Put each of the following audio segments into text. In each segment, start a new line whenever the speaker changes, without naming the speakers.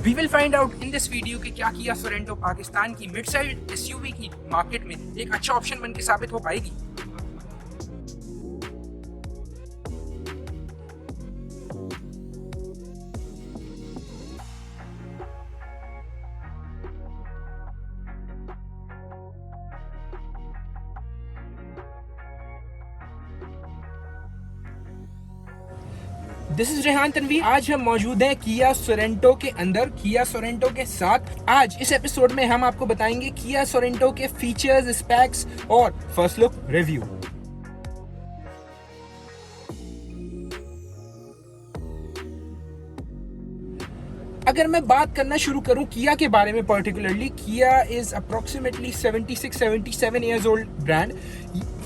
We will find out in this video कि क्या किया सोरेंटो पाकिस्तान की मिड साइज एसयूवी की मार्केट में एक अच्छा ऑप्शन बन के साबित हो पाएगी। This is Rehan Tanveer. आज हम मौजूद हैं किया सोरेंटो के अंदर, किया सोरेंटो के साथ। आज इस एपिसोड में हम आपको बताएंगे किया सोरेंटो के फीचर्स, स्पेक्स और फर्स्ट लुक रिव्यू। अगर मैं बात करना शुरू करूं किया के बारे में, पर्टिकुलरली किया is approximately 76-77 years old brand.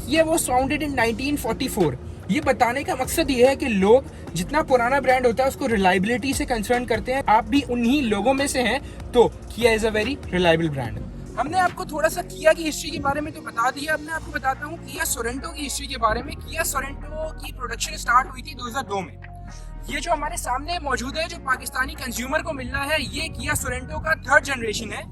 ये वो फाउंडेड इन 1944। ये बताने का मकसद ये है कि लोग जितना पुराना ब्रांड होता है उसको रिलायबिलिटी से कंसर्न करते हैं। आप भी उन्हीं लोगों में से हैं, तो किया is a very reliable brand. हमने आपको थोड़ा सा किया की हिस्ट्री के बारे में तो बता दिया। अब मैं आपको बताता हूँ किया सोरेंटो की हिस्ट्री के बारे में। किया सोरेंटो की प्रोडक्शन स्टार्ट हुई थी 2002 में। ये जो हमारे सामने मौजूद है, जो पाकिस्तानी कंज्यूमर को मिल रहा है, ये किया सोरेंटो का थर्ड जनरेशन है।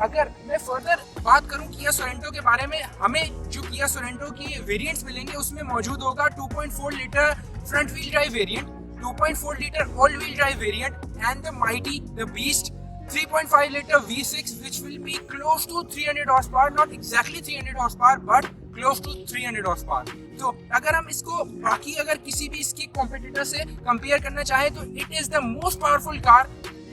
अगर मैं फर्दर बात करूं किया सोरेंटो के बारे में, हमें जो किया सोरेंटो की वेरिएंट्स मिलेंगे उसमें मौजूद होगा 2.4 litre front wheel drive variant, 2.4 litre all wheel drive variant and the mighty the beast 3.5 liter V6 which will be close to 300 horsepower, not exactly 300 horsepower but close to 300 horsepower। तो अगर हम इसको बाकी अगर किसी भी इसके कॉम्पिटिटर से कंपेयर करना चाहे तो it is the most powerful car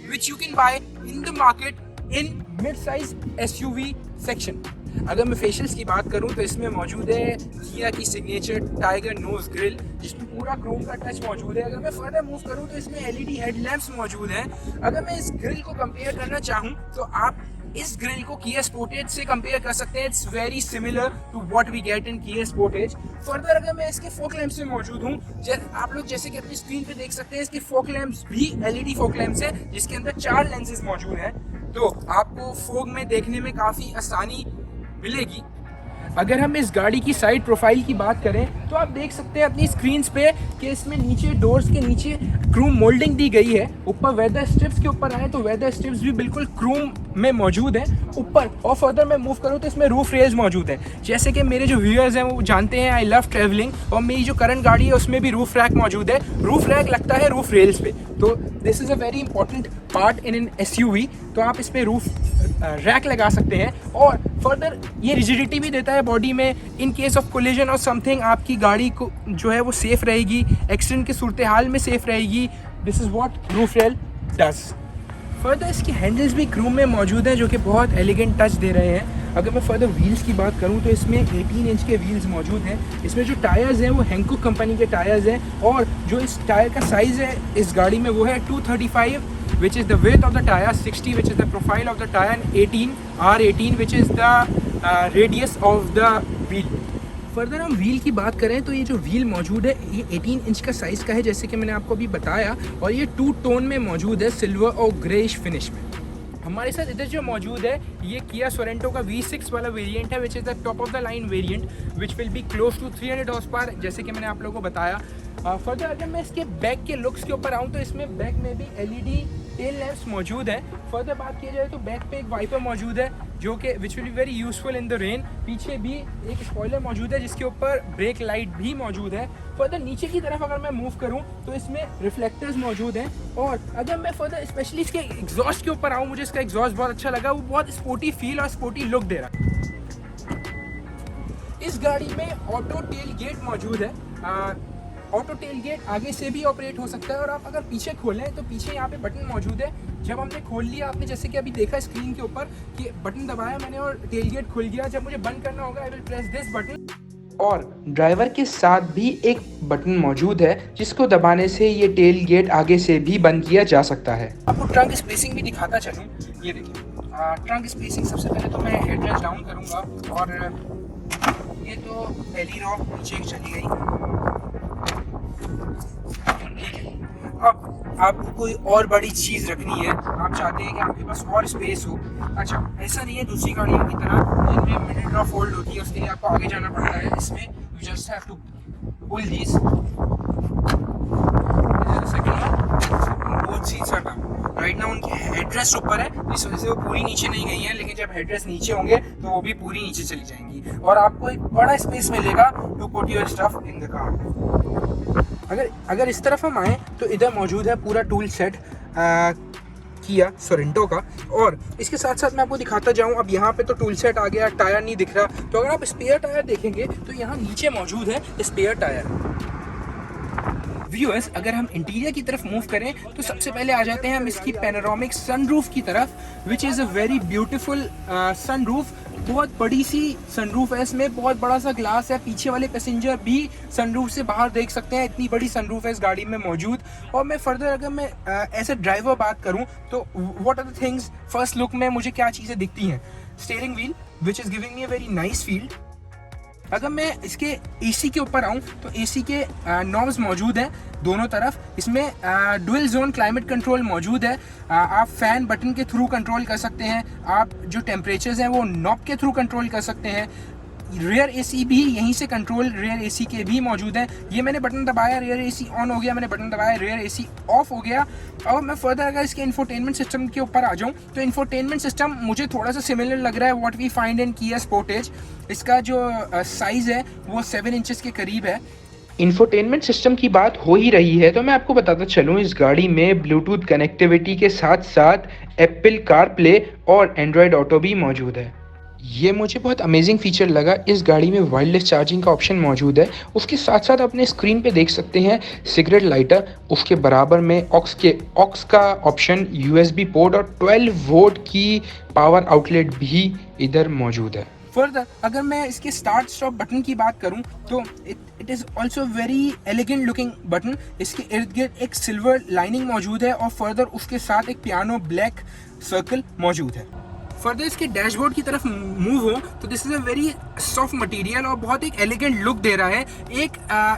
which you can buy in the market in mid size SUV section. अगर मैं फेशियल्स की बात करूं तो इसमें मौजूद है किया की सिग्नेचर टाइगर नोज ग्रिल, जिसमें पूरा क्रोम का टच मौजूद है। अगर मैं फर्दर मूव करूं तो इसमें एलईडी हेडलैम्प्स मौजूद हैं। अगर मैं इस ग्रिल को कंपेयर करना चाहूं तो आप इस ग्रिल को किया स्पोर्टेज से कंपेयर कर सकते हैं। It's very similar to what we get in Kia Sportage. Further अगर मैं इसके फोक लैंप्स में मौजूद हूँ, आप लोग जैसे कि अपनी स्क्रीन पे देख सकते हैं, इसके फोक लैंप्स भी एलईडी फोक लैंप्स है, जिसके अंदर 4 लेंसेज मौजूद हैं। तो आपको फोग में देखने में काफ़ी आसानी मिलेगी। अगर हम इस गाड़ी की साइड प्रोफाइल की बात करें तो आप देख सकते हैं अपनी स्क्रीन पे कि इसमें नीचे डोर्स के नीचे क्रोम मोल्डिंग दी गई है। ऊपर वेदर स्ट्रिप्स के ऊपर आए तो वेदर स्ट्रिप्स भी बिल्कुल क्रोम में मौजूद है ऊपर। और फर्दर मैं मूव करूं तो इसमें रूफ रेल्स मौजूद है। जैसे कि मेरे जो व्यूअर्स हैं वो जानते हैं आई लव ट्रैवलिंग, और मेरी जो करंट गाड़ी है उसमें भी रूफ रैक मौजूद है। रूफ रैक लगता है रूफ रेल्स पे, तो this is a very important part in an SUV. तो आप इस पर रूफ रैक लगा सकते हैं और फर्दर ये रिजिडिटी भी देता है बॉडी में। इन केस ऑफ कोलिजन और समथिंग आपकी गाड़ी को जो है वो सेफ रहेगी, एक्सीडेंट की सूरत हाल में सेफ रहेगी। This is what roof rail does. Further इसकी हैंडल्स भी क्रोम में मौजूद हैं जो कि बहुत एलिगेंट टच दे रहे हैं। अगर मैं फर्दर व्हील्स की बात करूं तो इसमें 18 इंच के व्हील्स मौजूद हैं। इसमें जो टायर्स हैं वो हैंकोक कंपनी के टायर्स हैं, और जो इस टायर का साइज़ है इस गाड़ी में वो है 235 which is the width of the tire, 60 which is the profile of the tire, and 18 R18 which is the radius of the wheel। Further हम व्हील की बात करें तो ये जो व्हील मौजूद है ये 18 इंच का साइज़ का है, जैसे कि मैंने आपको अभी बताया, और ये 2 टोन में मौजूद है, सिल्वर और ग्रेइश फिनिश में। हमारे साथ इधर जो मौजूद है ये किया सोरेंटो का V6 वाला वेरिएंट है, which is the top of the line variant which will be close to 300 horsepower, जैसे कि मैंने आप लोगों को बताया। फर्दर अगर मैं इसके बैक के लुक्स के ऊपर आऊँ तो इसमें बैक में भी एलईडी टेल लैंप्स मौजूद है। फर्दर बात की जाए तो बैक पे एक वाइपर मौजूद है जो कि विच will be very useful in the rain. पीछे भी एक स्पॉइलर मौजूद है जिसके ऊपर ब्रेक लाइट भी मौजूद है। फर्दर नीचे की तरफ अगर मैं मूव करूं तो इसमें रिफ्लेक्टर्स मौजूद हैं। और अगर मैं फर्दर स्पेशली इसके एग्जॉस्ट के ऊपर आऊं, मुझे इसका एग्जॉस्ट बहुत अच्छा लगा, वो बहुत स्पोर्टी फील और स्पोर्टी लुक दे रहा है। इस गाड़ी में ऑटो टेल गेट मौजूद है। ऑटो टेल गेट आगे से भी ऑपरेट हो सकता है, और आप अगर पीछे खोलें तो पीछे यहाँ पे बटन मौजूद है। जब हमने खोल लिया, आपने जैसे कि अभी देखा स्क्रीन के ऊपर कि बटन दबाया मैंने और टेल गेट खुल गया। जब मुझे बंद करना होगा I will press this button, और ड्राइवर के साथ भी एक बटन मौजूद है जिसको दबाने से ये टेल गेट आगे से भी बंद किया जा सकता है। आपको ट्रंक स्पेसिंग भी दिखाता चलूँ, ये देखिए ट्रंक स्पेसिंग। सबसे पहले तो मैं हेडरेस्ट डाउन करूँगा, और ये तो पहली रॉ नीचे चली गई। अब आपको कोई और बड़ी चीज़ रखनी है, आप चाहते हैं कि आपके पास और स्पेस हो। अच्छा, ऐसा नहीं है दूसरी गाड़ियों की तरह जिनमें मिडिल ड्रॉ फोल्ड होती है, उसके लिए आपको आगे जाना पड़ता है। इसमें you just have to pull these, both seats are down, right now उनके हेडरेस्ट ऊपर है, इस वजह से वो पूरी नीचे नहीं गई हैं, लेकिन जब हेडरेस्ट नीचे होंगे तो वो भी पूरी नीचे चली जाएंगी और आपको एक बड़ा स्पेस मिलेगा to put your stuff in the car. अगर इस तरफ हम आए तो इधर मौजूद है पूरा टूल सेट किया सोरेंटो का, और इसके साथ साथ मैं आपको दिखाता जाऊं। अब यहाँ पे तो टूल सेट आ गया, टायर नहीं दिख रहा, तो अगर आप स्पेयर टायर देखेंगे तो यहाँ नीचे मौजूद है स्पेयर टायर। व्यूअर्स, अगर हम इंटीरियर की तरफ मूव करें तो सबसे पहले आ जाते हैं हम इसकी पैनोरामिक सनरूफ की तरफ, which is a very beautiful sunroof. बहुत बड़ी सी सनरूफ है, इसमें बहुत बड़ा सा ग्लास है, पीछे वाले पैसेंजर भी सनरूफ से बाहर देख सकते हैं, इतनी बड़ी सनरूफ है इस गाड़ी में मौजूद। और मैं फर्दर अगर मैं एज ए ड्राइवर बात करूं तो what are the things, first look में मुझे क्या चीज़ें दिखती हैं। Steering wheel which is giving me a very nice feel. अगर मैं इसके एसी के ऊपर आऊँ तो एसी के नॉब्स मौजूद हैं दोनों तरफ। इसमें डुअल जोन क्लाइमेट कंट्रोल मौजूद है, आप फैन बटन के थ्रू कंट्रोल कर सकते हैं, आप जो टेम्परेचर्स हैं वो नॉब के थ्रू कंट्रोल कर सकते हैं। रियर एसी भी यहीं से कंट्रोल रियर एसी के भी मौजूद हैं। ये मैंने बटन दबाया, रियर एसी ऑन हो गया, मैंने बटन दबाया, रियर एसी ऑफ हो गया। और मैं फर्दर अगर इसके इंफोटेनमेंट सिस्टम के ऊपर आ जाऊं तो इंफोटेनमेंट सिस्टम मुझे थोड़ा सा सिमिलर लग रहा है what we find in Kia Sportage. इसका जो साइज़ है वो 7 इंचेस के करीब है। इंफोटेनमेंट सिस्टम की बात हो ही रही है तो मैं आपको बताता चलूँ, इस गाड़ी में ब्लूटूथ कनेक्टिविटी के साथ साथ एप्पल कारप्ले और एंड्रॉयड ऑटो भी मौजूद है। ये मुझे बहुत अमेजिंग फीचर लगा। इस गाड़ी में वायरलेस चार्जिंग का ऑप्शन मौजूद है। उसके साथ साथ अपने स्क्रीन पे देख सकते हैं सिगरेट लाइटर, उसके बराबर में ऑक्स का ऑप्शन, यूएसबी पोर्ट और 12 वोल्ट की पावर आउटलेट भी इधर मौजूद है। फर्दर अगर मैं इसके स्टार्ट स्टॉप बटन की बात करूं तो it is also very elegant looking button. इसके इर्द गिर्द एक सिल्वर लाइनिंग मौजूद है और फर्दर उसके साथ एक पियानो ब्लैक सर्कल मौजूद है। फर्दर इसके डैशबोर्ड की तरफ मूव हो तो this is a very soft material और बहुत एक एलिगेंट लुक दे रहा है। एक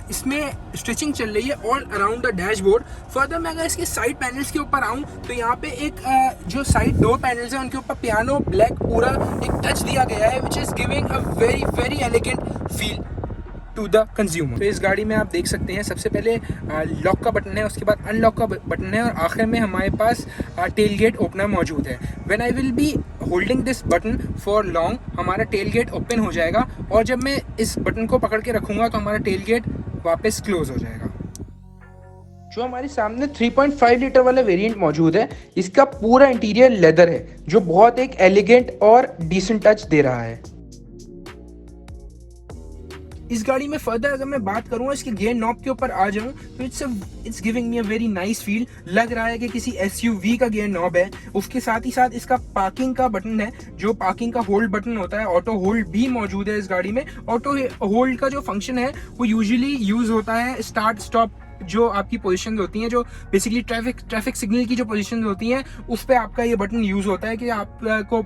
इसमें स्टिचिंग चल रही है all around the dashboard. Further मैं अगर इसके साइड पैनल्स के ऊपर आऊँ तो यहाँ पे एक जो साइड डोर पैनल्स हैं उनके ऊपर पियानो ब्लैक पूरा एक टच दिया गया है, which is giving a very very elegant feel to the consumer. तो इस गाड़ी में आप देख सकते हैं सबसे पहले लॉक का बटन है, उसके बाद अनलॉक का बटन है और आखिर में हमारे पास टेल गेट ओपनर मौजूद है। When I will be holding this button for long हमारा टेल गेट ओपन हो जाएगा और जब मैं इस बटन को पकड़ के रखूँगा तो हमारा टेल गेट वापस क्लोज हो जाएगा। जो हमारे सामने 3.5 लीटर वाला वेरिएंट मौजूद है, इसका पूरा इंटीरियर लेदर है जो बहुत एक एलिगेंट और डिसेंट टच दे रहा है। इस गाड़ी में फर्दर अगर मैं बात करूँ इसके गियर नॉब के ऊपर आ जाऊँ तो it's giving me a very nice feel. लग रहा है कि किसी एसयूवी का गियर नॉब है। उसके साथ ही साथ इसका पार्किंग का बटन है, जो पार्किंग का होल्ड बटन होता है, ऑटो होल्ड भी मौजूद है इस गाड़ी में। ऑटो होल्ड का जो फंक्शन है वो यूजुअली यूज होता है स्टार्ट स्टॉप, जो आपकी पोजीशन होती हैं, जो बेसिकली ट्रैफिक सिग्नल की जो पोजीशन होती हैं उस पर आपका ये बटन यूज होता है कि आपको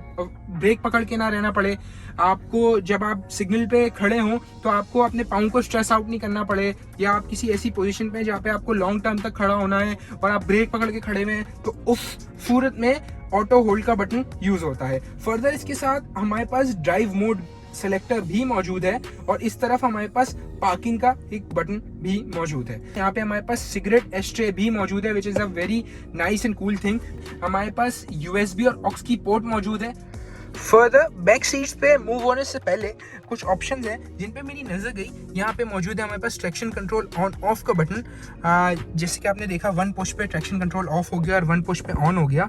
ब्रेक पकड़ के ना रहना पड़े। आपको जब आप सिग्नल पे खड़े हों तो आपको अपने पाँव को स्ट्रेस आउट नहीं करना पड़े, या आप किसी ऐसी पोजीशन पे जहाँ पे आपको लॉन्ग टर्म तक खड़ा होना है और आप ब्रेक पकड़ के खड़े हुए हैं तो उस सूरत में ऑटो होल्ड का बटन यूज होता है। फर्दर इसके साथ हमारे पास ड्राइव मोड सेलेक्टर भी मौजूद है और इस तरफ हमारे पास पार्किंग का एक बटन भी मौजूद है। यहाँ पे हमारे पास सिगरेट एस्ट्रे भी मौजूद है, which is a very nice and cool thing. हमारे पास यूएसबी और ऑक्स की पोर्ट मौजूद है। फर्दर बैक सीट्स पे मूव होने से पहले कुछ ऑप्शंस हैं जिन पे मेरी नज़र गई। यहाँ पे मौजूद है हमारे पास ट्रैक्शन कंट्रोल ऑन ऑफ का बटन। जैसे कि आपने देखा 1 पुश पे ट्रैक्शन कंट्रोल ऑफ हो गया और 1 पुश पे ऑन हो गया।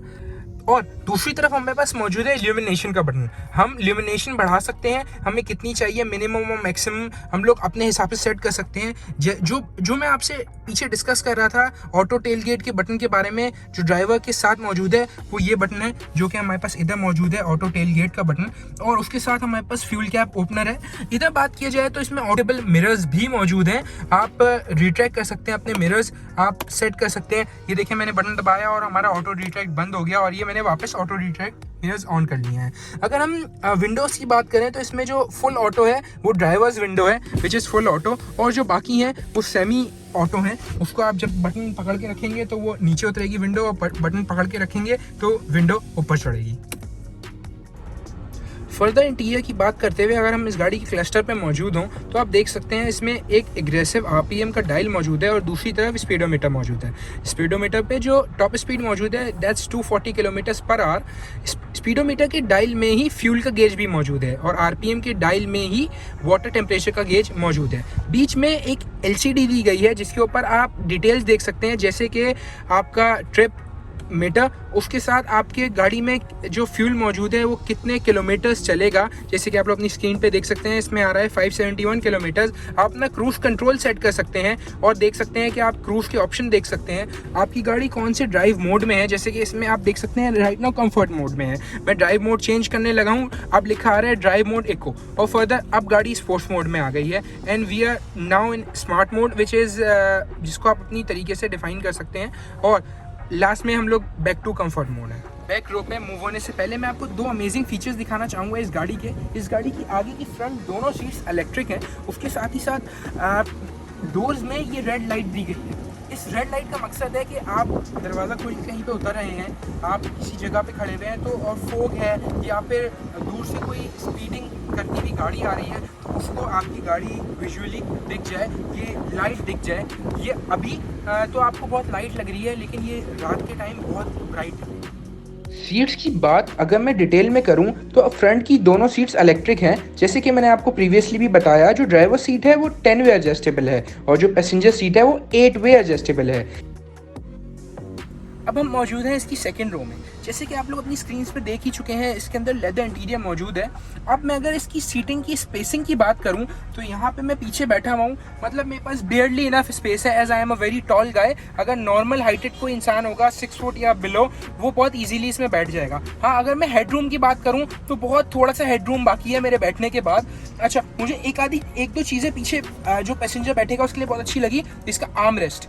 और दूसरी तरफ हमारे पास मौजूद है इल्यूमिनेशन का बटन। हम इल्यूमिनेशन बढ़ा सकते हैं, हमें कितनी चाहिए मिनिमम और मैक्सिमम हम लोग अपने हिसाब से सेट कर सकते हैं। जो मैं आपसे पीछे डिस्कस कर रहा था ऑटो टेल गेट के बटन के बारे में, जो ड्राइवर के साथ मौजूद है वो ये बटन है जो कि हमारे पास इधर मौजूद है, ऑटो टेल गेट का बटन। और उसके साथ हमारे पास फ्यूल कैप ओपनर है। इधर बात किया जाए तो इसमें ऑडिबल मिरर्स भी मौजूद हैं, आप रिट्रैक्ट कर सकते हैं अपने मिरर्स, आप सेट कर सकते हैं। ये देखिए मैंने बटन दबाया और हमारा ऑटो रिट्रैक्ट बंद हो गया और ये मैंने वापस ऑटो रिट्रैक्ट मिरर्स ऑन कर लिए हैं। अगर हम विंडोज़ की बात करें तो इसमें जो फुल ऑटो है वो ड्राइवर्स विंडो है विच इज़ फुल ऑटो, और जो बाकी हैं वो सेमी ऑटो हैं। उसको आप जब बटन पकड़ के रखेंगे तो वो नीचे उतरेगी विंडो, और बटन पकड़ के रखेंगे तो विंडो ऊपर चढ़ेगी। फर्दर इंटीरियर की बात करते हुए अगर हम इस गाड़ी की क्लस्टर पे मौजूद हों तो आप देख सकते हैं इसमें एक एग्रेसिव आरपीएम का डायल मौजूद है और दूसरी तरफ स्पीडोमीटर मौजूद है। स्पीडोमीटर पे जो टॉप स्पीड मौजूद है that's 240 kilometre per hour. Speedometer के डायल में ही फ्यूल का गेज भी मौजूद है और आरपीएम के डायल में ही वाटर टेम्परेचर का गेज मौजूद है। बीच में एक एलसीडी दी गई है जिसके ऊपर आप डिटेल्स देख सकते हैं, जैसे कि आपका ट्रिप मीटर, उसके साथ आपके गाड़ी में जो फ्यूल मौजूद है वो कितने किलोमीटर्स चलेगा। जैसे कि आप लोग अपनी स्क्रीन पे देख सकते हैं इसमें आ रहा है 571 किलोमीटर्स। आप अपना क्रूज कंट्रोल सेट कर सकते हैं और देख सकते हैं कि आप क्रूज के ऑप्शन देख सकते हैं, आपकी गाड़ी कौन से ड्राइव मोड में है। जैसे कि इसमें आप देख सकते हैं राइट नाउ कंफर्ट मोड में है, मैं ड्राइव मोड चेंज करने लगा हूँ, अब लिखा आ रहा है ड्राइव मोड इको, और फर्दर अब गाड़ी स्पोर्ट्स मोड में आ गई है and we are now in smart mode which is जिसको आप अपनी तरीके से डिफाइन कर सकते हैं। और लास्ट में हम लोग बैक टू कंफर्ट मोड है। बैक रो पे मूव होने से पहले मैं आपको दो अमेजिंग फीचर्स दिखाना चाहूँगा इस गाड़ी के। इस गाड़ी की आगे की फ्रंट दोनों सीट्स इलेक्ट्रिक हैं, उसके साथ ही साथ डोर्स में ये रेड लाइट दी गई है। इस रेड लाइट का मकसद है कि आप दरवाज़ा खोल के कहीं पे उतर रहे हैं, आप किसी जगह पे खड़े हुए हैं तो और फोग है या फिर दूर से कोई स्पीडिंग करती हुई गाड़ी आ रही है तो उसको आपकी गाड़ी विजुअली दिख जाए, ये लाइट दिख जाए। ये अभी तो आपको बहुत लाइट लग रही है लेकिन ये रात के टाइम बहुत ब्राइट है। सीट्स की बात अगर मैं डिटेल में करूं तो फ्रंट की दोनों सीट्स इलेक्ट्रिक हैं। जैसे कि मैंने आपको प्रीवियसली भी बताया, जो ड्राइवर सीट है वो 10 वे एडजस्टेबल है और जो पैसेंजर सीट है वो 8 वे एडजस्टेबल है। अब हम मौजूद हैं इसकी सेकंड रो में। जैसे कि आप लोग अपनी स्क्रीन पे देख ही चुके हैं, इसके अंदर लेदर इंटीरियर मौजूद है। अब मैं अगर इसकी सीटिंग की स्पेसिंग की बात करूं तो यहाँ पे मैं पीछे बैठा हुआ हूँ, मतलब मेरे पास बेयरली इनफ स्पेस है as I am a very tall guy. अगर नॉर्मल हाइटेड कोई इंसान होगा 6 फुट या बिलो, वो बहुत ईजिली इसमें बैठ जाएगा। हाँ, अगर मैं हेडरूम की बात करूँ तो बहुत थोड़ा सा हेडरूम बाकी है मेरे बैठने के बाद। अच्छा, मुझे एक दो चीज़ें पीछे जो पैसेंजर बैठेगा उसके लिए बहुत अच्छी लगी। इसका arm rest,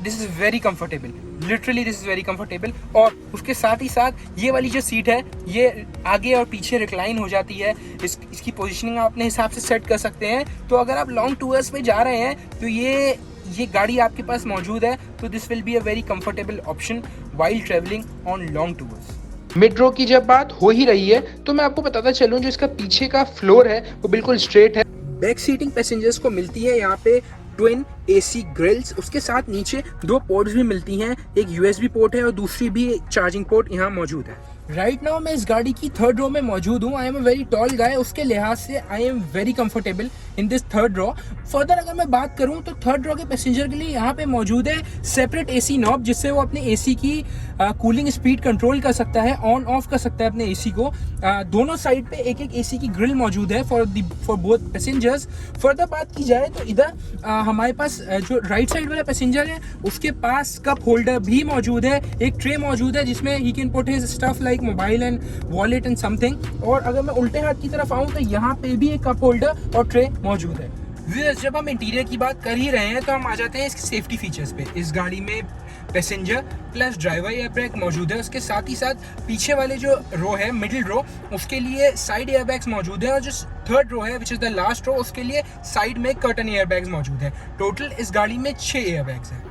this is very comfortable, literally this is very comfortable. और उसके साथ ही साथ ये वाली जो सीट है ये आगे और पीछे रिक्लाइन हो जाती है। इसकी पोजीशनिंग आप अपने हिसाब से सेट कर सकते हैं। तो अगर आप लॉन्ग टूर्स पे जा रहे हैं तो ये गाड़ी आपके पास मौजूद है, तो this will be a very comfortable option while travelling on long tours. Mid row की जब बात हो ही रही है तो मैं आपको बताता चलूँ, जो इसका पीछे का फ्लोर है वो बिल्कुल स्ट्रेट है। बैक सीटिंग पैसेंजर्स को मिलती है यहाँ पे ट्विन एसी ग्रिल्स, उसके साथ नीचे दो पोर्ट्स भी मिलती हैं, एक यूएसबी पोर्ट है और दूसरी भी चार्जिंग पोर्ट यहाँ मौजूद है। राइट नाउ मैं इस गाड़ी की थर्ड रो में मौजूद हूँ। I am a very tall guy, उसके लिहाज से I am very comfortable in this third row. Further अगर मैं बात करूँ तो थर्ड रो के पैसेंजर के लिए यहाँ पे मौजूद है सेपरेट एसी नॉब, जिससे वो अपने एसी की कूलिंग स्पीड कंट्रोल कर सकता है, ऑन ऑफ कर सकता है अपने एसी को। दोनों साइड पे एक एक एसी की ग्रिल मौजूद है फॉर बोथ पैसेंजर्स। फर्दर बात की जाए तो इधर हमारे पास जो राइट साइड वाला पैसेंजर है उसके पास कप होल्डर भी मौजूद है, एक ट्रे मौजूद है जिसमें he can put his stuff like mobile and wallet and something. और अगर मैं उल्टे हाथ की तरफ आऊँ तो यहाँ पे भी एक कप होल्डर और ट्रे मौजूद है। जब हम इंटीरियर की बात कर ही रहे हैं तो हम आ जाते हैं इसके सेफ्टी फीचर्स पे। इस गाड़ी में passenger plus driver air bag मौजूद है, उसके साथ ही साथ पीछे वाले जो रो है मिडिल रो उसके लिए साइड एयर बैग्स मौजूद है और जो थर्ड रो है which is the last row उसके लिए साइड में कर्टन एयर बैग्स मौजूद है। टोटल इस गाड़ी में 6 एयर बैग्स हैं।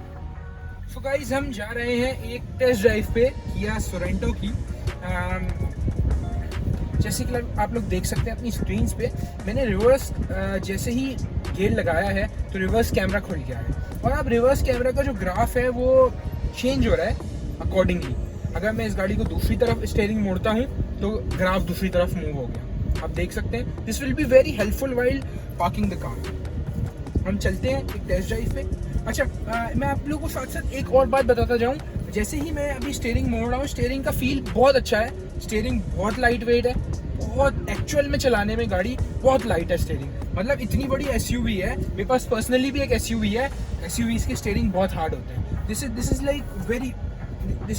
सो गाइस, हम जा रहे हैं एक टेस्ट ड्राइव पे किया सोरेंटो की। जैसे कि आप लोग देख सकते हैं अपनी स्क्रीन पे, मैंने रिवर्स जैसे ही गेयर लगाया है तो रिवर्स कैमरा खुल गया है और अब रिवर्स कैमरा का जो ग्राफ है वो चेंज हो रहा है अकॉर्डिंगली। अगर मैं इस गाड़ी को दूसरी तरफ स्टीयरिंग मोड़ता हूँ तो ग्राफ दूसरी तरफ मूव हो गया, आप देख सकते हैं। This will be very helpful while parking the car. हम चलते हैं एक टेस्ट ड्राइव पे। अच्छा, मैं आप लोगों को साथ साथ एक और बात बताता जाऊँ। जैसे ही मैं अभी स्टीयरिंग मोड़ रहा हूँ, स्टीयरिंग का फील बहुत अच्छा है, स्टीयरिंग बहुत लाइट वेट है, बहुत एक्चुअल में चलाने में गाड़ी बहुत लाइट है स्टीयरिंग। मतलब इतनी बड़ी एसयूवी है, मेरे पास पर्सनली भी एक एसयूवी है, एसयूवीज की स्टीयरिंग बहुत हार्ड होते हैं। This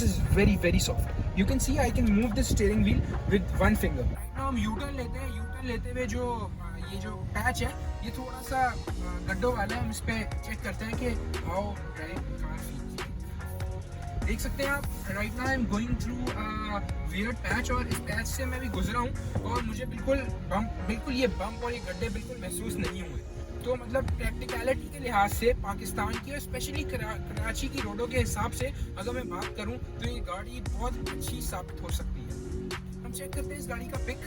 is very soft. You can see I can move this steering wheel with one finger. Now हम यू टर्न लेते हैं। यू टर्न लेते हुए ये जो पैच है ये थोड़ा सा गड्ढों वाला है, हम इस पे चेक करते हैं कि हाउ ड्राइव कार फील्स। देख सकते हैं आप, right now I am going through weird patch और इस पैच से मैं भी गुजरा हूँ और मुझे बिल्कुल ये बम्प और ये गड्ढे बिल्कुल महसूस नहीं हुए। तो मतलब प्रैक्टिकलिटी के लिहाज से पाकिस्तान की और स्पेशली कराची की रोडों के हिसाब से अगर मैं बात करूँ तो ये गाड़ी बहुत अच्छी साबित हो सकती है। हम चेक करते हैं इस गाड़ी का pic.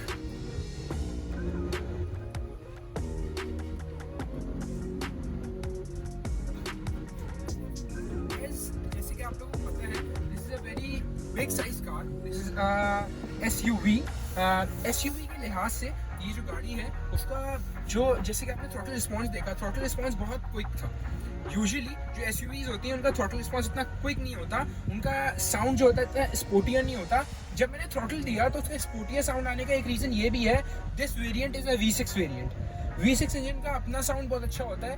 Big size car, this is SUV. SUV के लिहाज से ये जो गाड़ी है उसका जो, जैसे कि आपने थ्रॉटल रिस्पॉन्स देखा, थ्रॉटल रिस्पॉन्स बहुत क्विक था। यूजुअली जो एसयूवीज होती हैं उनका थ्रॉटल रिस्पॉन्स इतना क्विक नहीं होता, उनका साउंड जो होता है इतना स्पोर्टियर नहीं होता। जब मैंने थ्रॉटल दिया तो उसका स्पोर्टियर साउंड आने का एक रीज़न ये भी है, this variant is a V6 variant. V6 engine का अपना साउंड बहुत अच्छा होता है।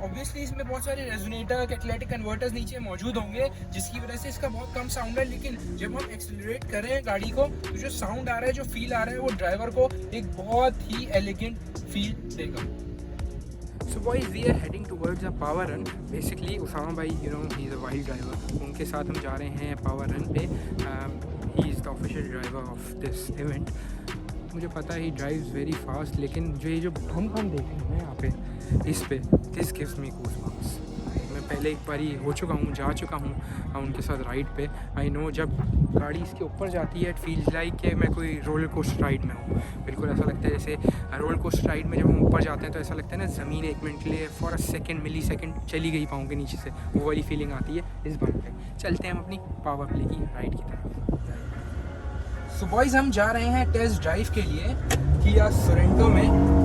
ऑब्वियसली इसमें बहुत सारे रेजोनेटर, कैटलिटिक कन्वर्टर्स नीचे मौजूद होंगे, जिसकी वजह से इसका बहुत कम साउंड है। लेकिन जब हम एक्सेलरेट कर रहे हैं गाड़ी को तो जो साउंड आ रहा है, जो फील आ रहा है, वो ड्राइवर को एक बहुत ही एलिगेंट फील देगा। So boys, we are heading towards a power run. Basically, Usama bhai, you know, he is a wild driver. उनके साथ हम जा रहे हैं power run पे. He is the official driver of this event. मुझे पता है he drives very fast, लेकिन जो ये जो हम देख रहे हैं यहाँ पे, इस पे, this gives me goosebumps. मैं पहले एक बारी जा चुका हूँ उनके साथ राइड पे। आई नो जब गाड़ी इसके ऊपर जाती है, इट फील्स लाइक कि मैं कोई रोलर कोस्टर राइड में हूँ। बिल्कुल ऐसा लगता है जैसे रोलर कोस्टर राइड में जब हम ऊपर जाते हैं तो ऐसा लगता है ना, ज़मीन एक मिनट के लिए for a second, millisecond चली गई पाँव के नीचे से, वो वाली फीलिंग आती है इस बाइक पे। चलते हैं हम अपनी पावर प्ले की राइड की तरफ। सो बॉयज़, हम जा रहे हैं टेस्ट ड्राइव के लिए किया सोरेंटो में।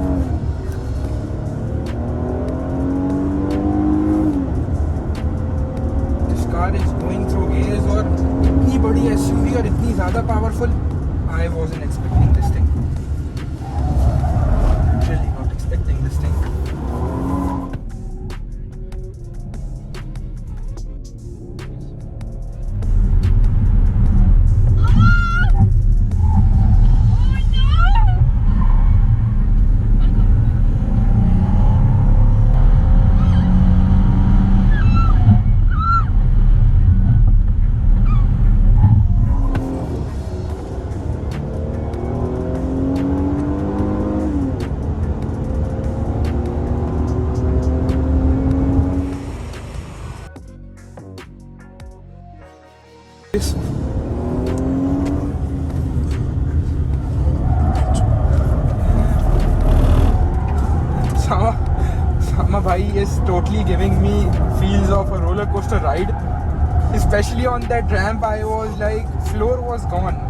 Car is going through gears, और इतनी बड़ी एसयूवी और इतनी ज़्यादा powerful, I wasn't expecting this thing, really not expecting this thing. Sama bhai is totally giving me feels of a roller coaster ride, especially on that ramp. I was like, floor was gone.